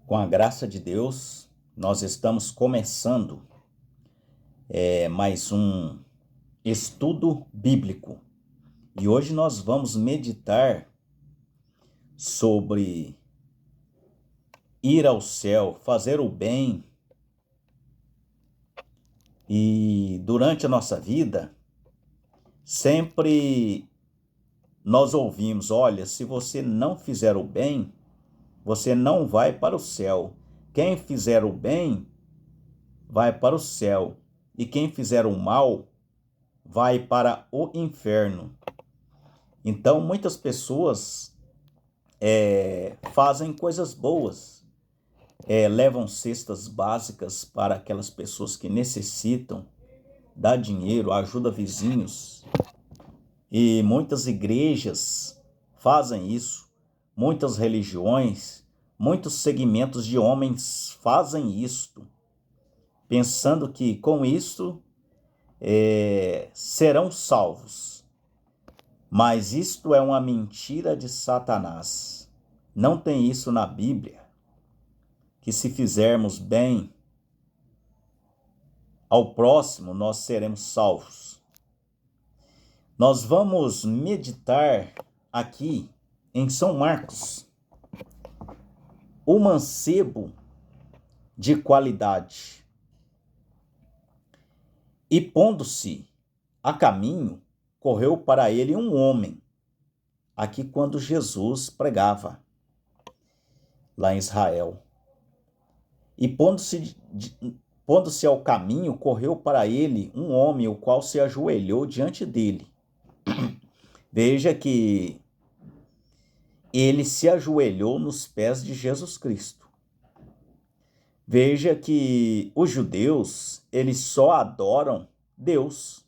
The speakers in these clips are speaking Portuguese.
Com a graça de Deus, nós estamos começando mais um estudo bíblico. E hoje nós vamos meditar sobre ir ao céu, fazer o bem. E durante a nossa vida, sempre nós ouvimos: olha, se você não fizer o bem, você não vai para o céu. Quem fizer o bem vai para o céu, e quem fizer o mal vai para o inferno. Então, muitas pessoas fazem coisas boas, levam cestas básicas para aquelas pessoas que necessitam, dá dinheiro, ajuda vizinhos. E muitas igrejas fazem isso, muitas religiões, muitos segmentos de homens fazem isto, pensando que com isto serão salvos. Mas isto é uma mentira de Satanás. Não tem isso na Bíblia, que se fizermos bem ao próximo, nós seremos salvos. Nós vamos meditar aqui em São Marcos, o mancebo de qualidade. E pondo-se a caminho, correu para ele um homem, aqui quando Jesus pregava lá em Israel. E pondo-se ao caminho, correu para ele um homem, o qual se ajoelhou diante dele. Veja que ele se ajoelhou nos pés de Jesus Cristo. Veja que os judeus, eles só adoram Deus.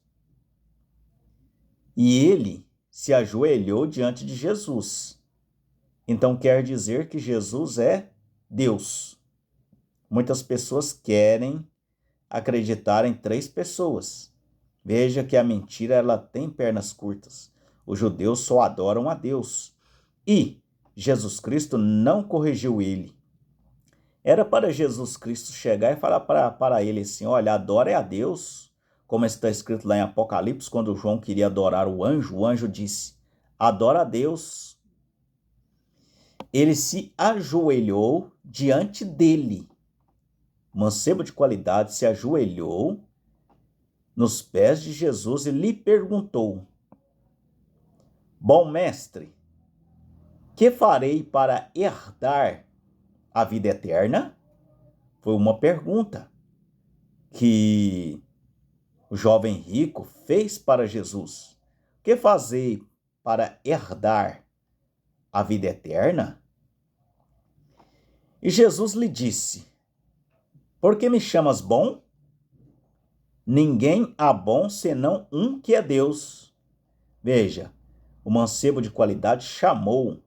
E ele se ajoelhou diante de Jesus. Então quer dizer que Jesus é Deus. Muitas pessoas querem acreditar em três pessoas. Veja que a mentira, ela tem pernas curtas. Os judeus só adoram a Deus. E Jesus Cristo não corrigiu ele. Era para Jesus Cristo chegar e falar para ele assim: olha, adora a Deus, como está escrito lá em Apocalipse, quando João queria adorar o anjo disse: adora a Deus. Ele se ajoelhou diante dele. O mancebo de qualidade se ajoelhou nos pés de Jesus e lhe perguntou: bom mestre, que farei para herdar a vida eterna? Foi uma pergunta que o jovem rico fez para Jesus. O que fazei para herdar a vida eterna? E Jesus lhe disse: por que me chamas bom? Ninguém há bom senão um que é Deus. Veja, o mancebo de qualidade chamou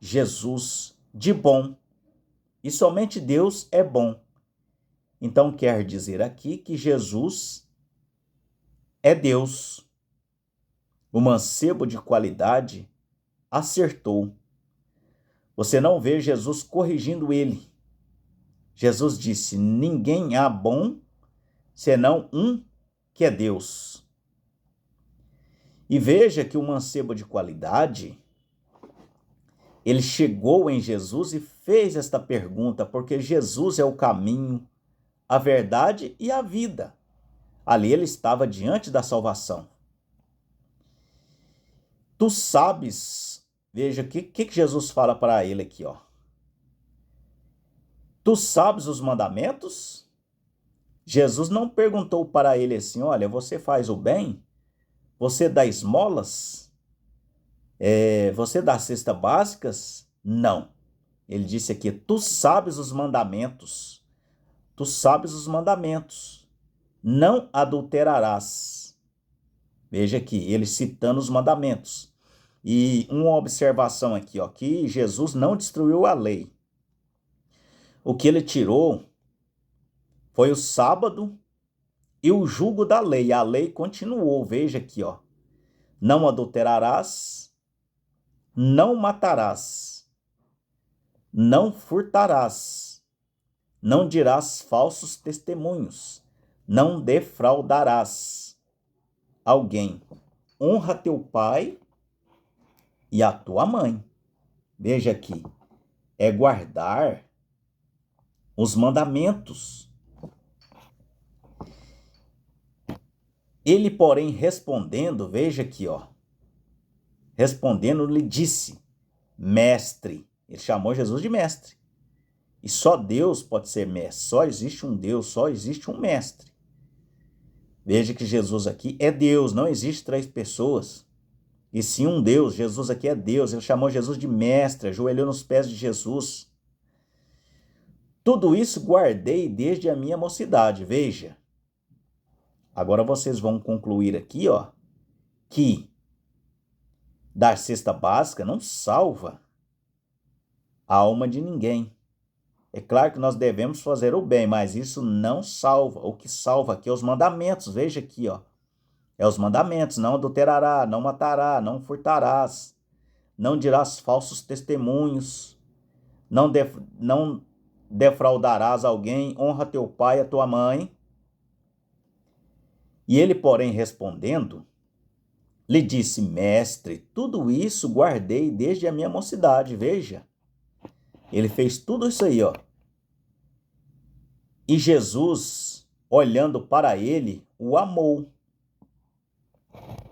Jesus de bom. E somente Deus é bom. Então quer dizer aqui que Jesus é Deus. O mancebo de qualidade acertou. Você não vê Jesus corrigindo ele. Jesus disse: ninguém há bom senão um que é Deus. E veja que o mancebo de qualidade, ele chegou em Jesus e fez esta pergunta, porque Jesus é o caminho, a verdade e a vida. Ali ele estava diante da salvação. Tu sabes, veja o que Jesus fala para ele aqui, ó. Tu sabes os mandamentos? Jesus não perguntou para ele assim: olha, você faz o bem? Você dá esmolas? Você dá cestas básicas? Não. Ele disse aqui: tu sabes os mandamentos. Tu sabes os mandamentos. Não adulterarás. Veja aqui, ele citando os mandamentos. E uma observação aqui, ó, que Jesus não destruiu a lei. O que ele tirou foi o sábado e o jugo da lei. A lei continuou, veja aqui, ó. Não adulterarás, não matarás, não furtarás, não dirás falsos testemunhos, não defraudarás alguém. Honra teu pai e a tua mãe. Veja aqui, é guardar os mandamentos. Ele, porém, respondendo, veja aqui, respondendo, lhe disse, mestre. Ele chamou Jesus de mestre. E só Deus pode ser mestre. Só existe um Deus, só existe um mestre. Veja que Jesus aqui é Deus, não existe três pessoas. E sim um Deus, Jesus aqui é Deus. Ele chamou Jesus de mestre, ajoelhou nos pés de Jesus. Tudo isso guardei desde a minha mocidade, veja. Agora vocês vão concluir aqui, que dar cesta básica não salva a alma de ninguém. É claro que nós devemos fazer o bem, mas isso não salva. O que salva aqui é os mandamentos. Veja aqui, é os mandamentos. Não adulterará, não matará, não furtarás, não dirás falsos testemunhos, não defraudarás alguém, honra teu pai e a tua mãe. E ele, porém, respondendo, lhe disse, mestre, tudo isso guardei desde a minha mocidade. Veja, ele fez tudo isso aí, E Jesus, olhando para ele, o amou.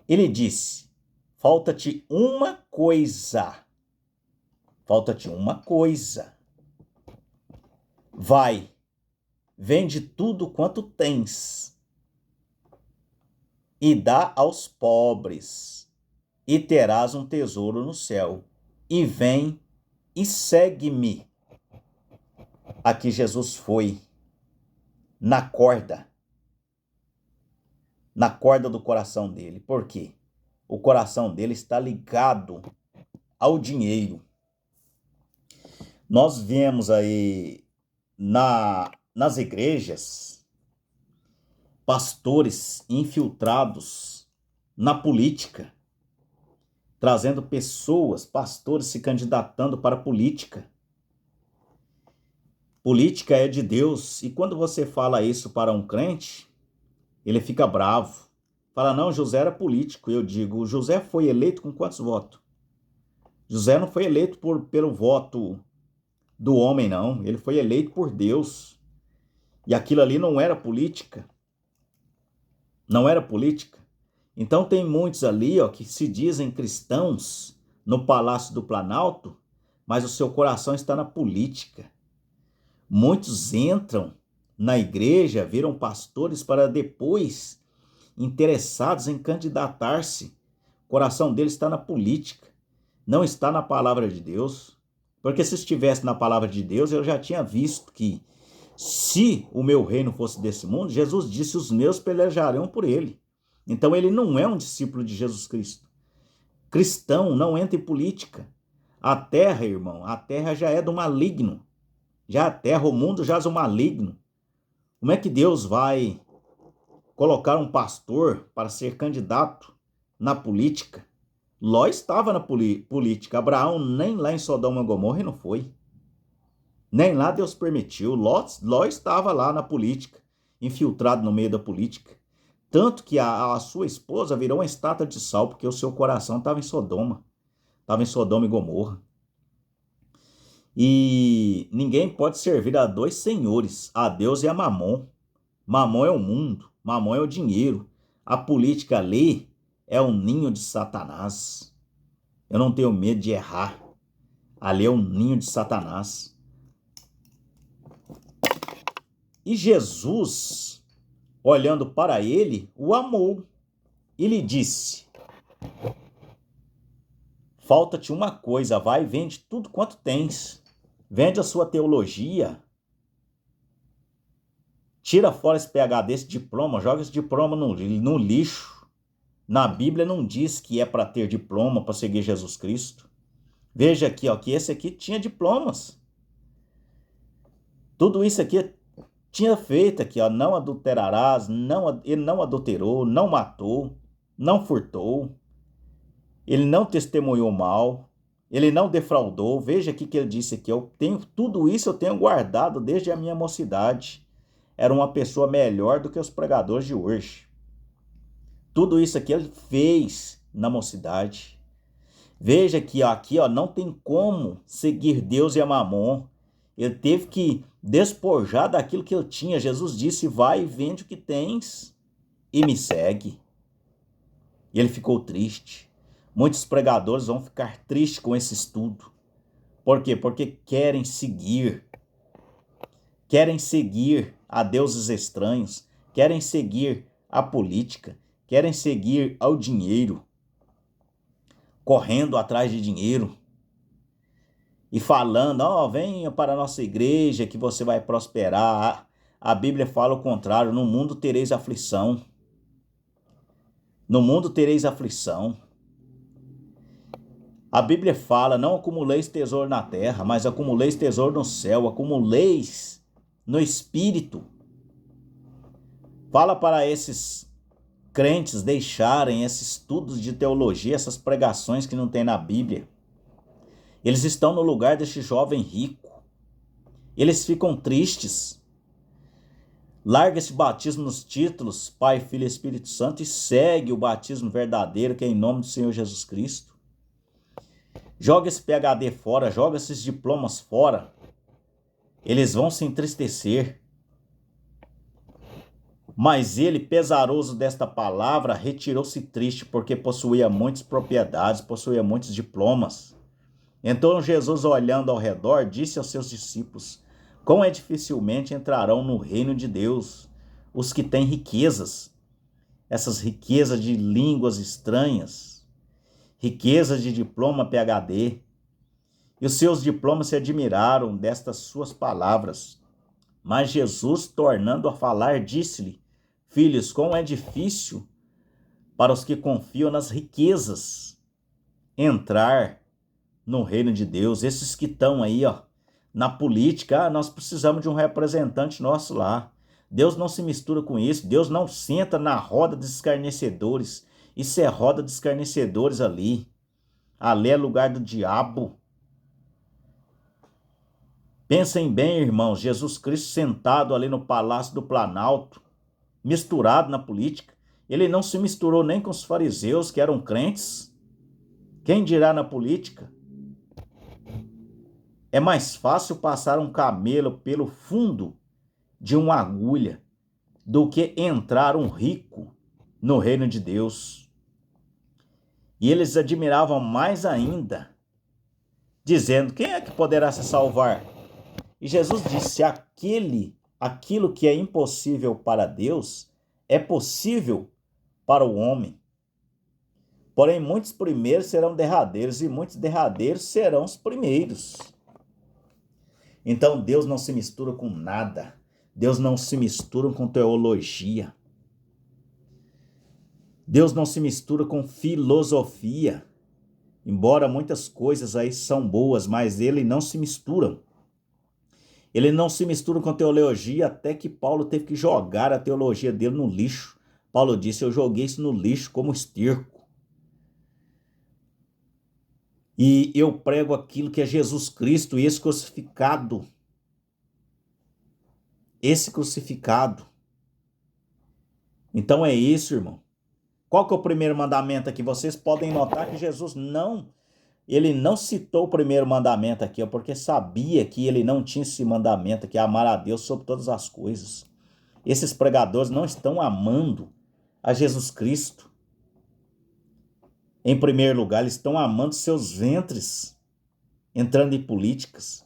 Ele disse, falta-te uma coisa. Falta-te uma coisa. Vai, vende tudo quanto tens e dá aos pobres, e terás um tesouro no céu. E vem e segue-me. Aqui Jesus foi na corda do coração dele. Por quê? O coração dele está ligado ao dinheiro. Nós vemos aí nas igrejas pastores infiltrados na política, trazendo pessoas, pastores se candidatando para a política. Política é de Deus, e quando você fala isso para um crente, ele fica bravo. Fala, não, José era político. Eu digo, José foi eleito com quantos votos? José não foi eleito pelo voto do homem, não. Ele foi eleito por Deus. E aquilo ali não era política. Não era política. Então tem muitos ali que se dizem cristãos no Palácio do Planalto, mas o seu coração está na política. Muitos entram na igreja, viram pastores para depois, interessados em candidatar-se. O coração deles está na política, não está na palavra de Deus. Porque se estivesse na palavra de Deus, eu já tinha visto que se o meu reino fosse desse mundo, Jesus disse, os meus pelejarão por ele. Então ele não é um discípulo de Jesus Cristo. Cristão não entra em política. A terra, irmão, a terra já é do maligno. Já a terra, o mundo jaz o maligno. Como é que Deus vai colocar um pastor para ser candidato na política? Ló estava na política. Abraão nem lá em Sodoma e Gomorra não foi. Nem lá Deus permitiu. Ló estava lá na política, infiltrado no meio da política. Tanto que a sua esposa virou uma estátua de sal, porque o seu coração estava em Sodoma. Estava em Sodoma e Gomorra. E ninguém pode servir a dois senhores, a Deus e a Mamon. Mamon é o mundo, Mamon é o dinheiro. A política ali é um ninho de Satanás. Eu não tenho medo de errar. Ali é um ninho de Satanás. E Jesus, olhando para ele, o amou e lhe disse, falta-te uma coisa, vai e vende tudo quanto tens. Vende a sua teologia. Tira fora esse PhD, esse diploma, joga esse diploma no lixo. Na Bíblia não diz que é para ter diploma para seguir Jesus Cristo. Veja aqui, que esse aqui tinha diplomas. Tudo isso aqui tinha feito aqui, não adulterarás, ele não adulterou, não matou, não furtou, ele não testemunhou mal, Ele não defraudou. Veja aqui que ele disse aqui, tudo isso eu tenho guardado desde a minha mocidade. Era uma pessoa melhor do que os pregadores de hoje. Tudo isso aqui ele fez na mocidade. Veja que aqui não tem como seguir Deus e a Mamon. Ele teve que despojar daquilo que ele tinha. Jesus disse, vai e vende o que tens e me segue. E ele ficou triste. Muitos pregadores vão ficar tristes com esse estudo. Por quê? Porque querem seguir a deuses estranhos, querem seguir a política, querem seguir ao dinheiro, correndo atrás de dinheiro e falando, venha para a nossa igreja que você vai prosperar. A Bíblia fala o contrário, no mundo tereis aflição. No mundo tereis aflição. A Bíblia fala, não acumuleis tesouro na terra, mas acumuleis tesouro no céu, acumuleis no Espírito. Fala para esses crentes deixarem esses estudos de teologia, essas pregações que não tem na Bíblia. Eles estão no lugar deste jovem rico. Eles ficam tristes. Larga esse batismo nos títulos, Pai, Filho e Espírito Santo, e segue o batismo verdadeiro, que é em nome do Senhor Jesus Cristo. Joga esse PhD fora, joga esses diplomas fora. Eles vão se entristecer. Mas ele, pesaroso desta palavra, retirou-se triste, porque possuía muitas propriedades, possuía muitos diplomas. Então Jesus, olhando ao redor, disse aos seus discípulos, quão dificilmente entrarão no reino de Deus os que têm riquezas, essas riquezas de línguas estranhas, riquezas de diploma PhD. E os seus diplomas se admiraram destas suas palavras. Mas Jesus, tornando a falar, disse-lhe, filhos, quão é difícil para os que confiam nas riquezas entrar no reino de Deus. Esses que estão aí, na política, nós precisamos de um representante nosso lá. Deus não se mistura com isso. Deus não senta na roda dos escarnecedores. Isso é roda dos escarnecedores ali. Ali é lugar do diabo. Pensem bem, irmãos, Jesus Cristo sentado ali no Palácio do Planalto, misturado na política. Ele não se misturou nem com os fariseus, que eram crentes. Quem dirá na política? É mais fácil passar um camelo pelo fundo de uma agulha do que entrar um rico no reino de Deus. E eles admiravam mais ainda, dizendo, quem é que poderá se salvar? E Jesus disse, aquilo que é impossível para Deus, é possível para o homem. Porém, muitos primeiros serão derradeiros, e muitos derradeiros serão os primeiros. Então, Deus não se mistura com nada. Deus não se mistura com teologia. Deus não se mistura com filosofia. Embora muitas coisas aí são boas, mas ele não se mistura. Ele não se mistura com teologia, até que Paulo teve que jogar a teologia dele no lixo. Paulo disse, eu joguei isso no lixo como esterco. E eu prego aquilo que é Jesus Cristo, esse crucificado. Esse crucificado. Então é isso, irmão. Qual que é o primeiro mandamento aqui? Vocês podem notar que Jesus ele não citou o primeiro mandamento aqui, porque sabia que ele não tinha esse mandamento aqui, amar a Deus sobre todas as coisas. Esses pregadores não estão amando a Jesus Cristo. Em primeiro lugar, eles estão amando seus ventres, entrando em políticas.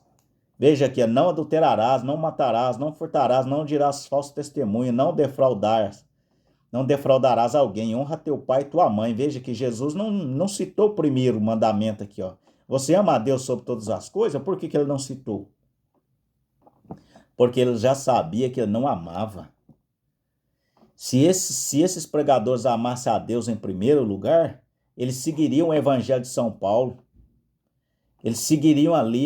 Veja aqui, não adulterarás, não matarás, não furtarás, não dirás falso testemunho, não defraudarás alguém, honra teu pai e tua mãe. Veja que Jesus não citou o primeiro mandamento aqui. Você ama a Deus sobre todas as coisas? Por que ele não citou? Porque ele já sabia que ele não amava. Se esses pregadores amassem a Deus em primeiro lugar, eles seguiriam o evangelho de São Paulo. Eles seguiriam ali,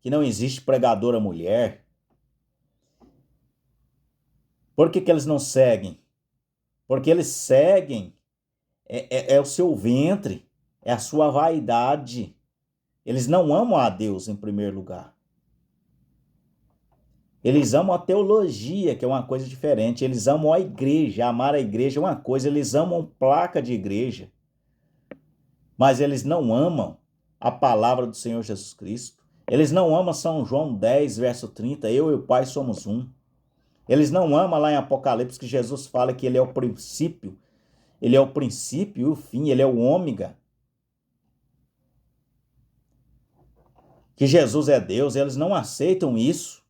que não existe pregadora mulher. Por que eles não seguem? Porque eles seguem, é o seu ventre, é a sua vaidade. Eles não amam a Deus em primeiro lugar. Eles amam a teologia, que é uma coisa diferente. Eles amam a igreja. Amar a igreja é uma coisa. Eles amam placa de igreja. Mas eles não amam a palavra do Senhor Jesus Cristo. Eles não amam São João 10, verso 30. Eu e o Pai somos um. Eles não amam lá em Apocalipse que Jesus fala que ele é o princípio. Ele é o princípio e o fim. Ele é o ômega. Que Jesus é Deus. Eles não aceitam isso.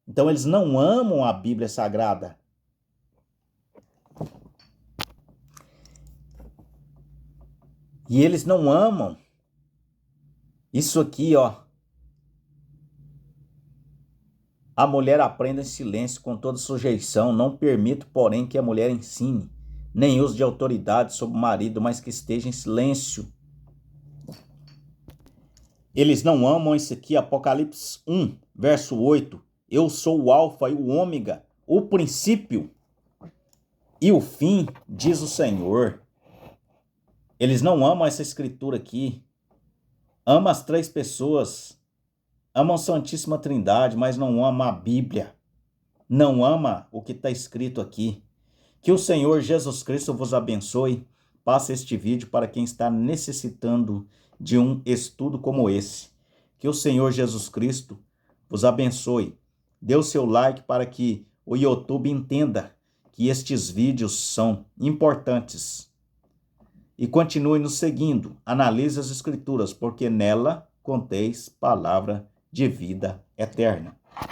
Então eles não amam a Bíblia Sagrada. E eles não amam isso aqui, ó. A mulher aprenda em silêncio, com toda sujeição. Não permito, porém, que a mulher ensine, nem use de autoridade sobre o marido, mas que esteja em silêncio. Eles não amam isso aqui, Apocalipse 1, verso 8. Eu sou o alfa e o ômega, o princípio e o fim, diz o Senhor. Eles não amam essa escritura aqui. Amam as três pessoas. Amam a Santíssima Trindade, mas não amam a Bíblia. Não ama o que está escrito aqui. Que o Senhor Jesus Cristo vos abençoe. Passe este vídeo para quem está necessitando de um estudo como esse. Que o Senhor Jesus Cristo vos abençoe. Dê o seu like para que o YouTube entenda que estes vídeos são importantes. E continue nos seguindo. Analise as Escrituras, porque nela conteis palavra de vida eterna.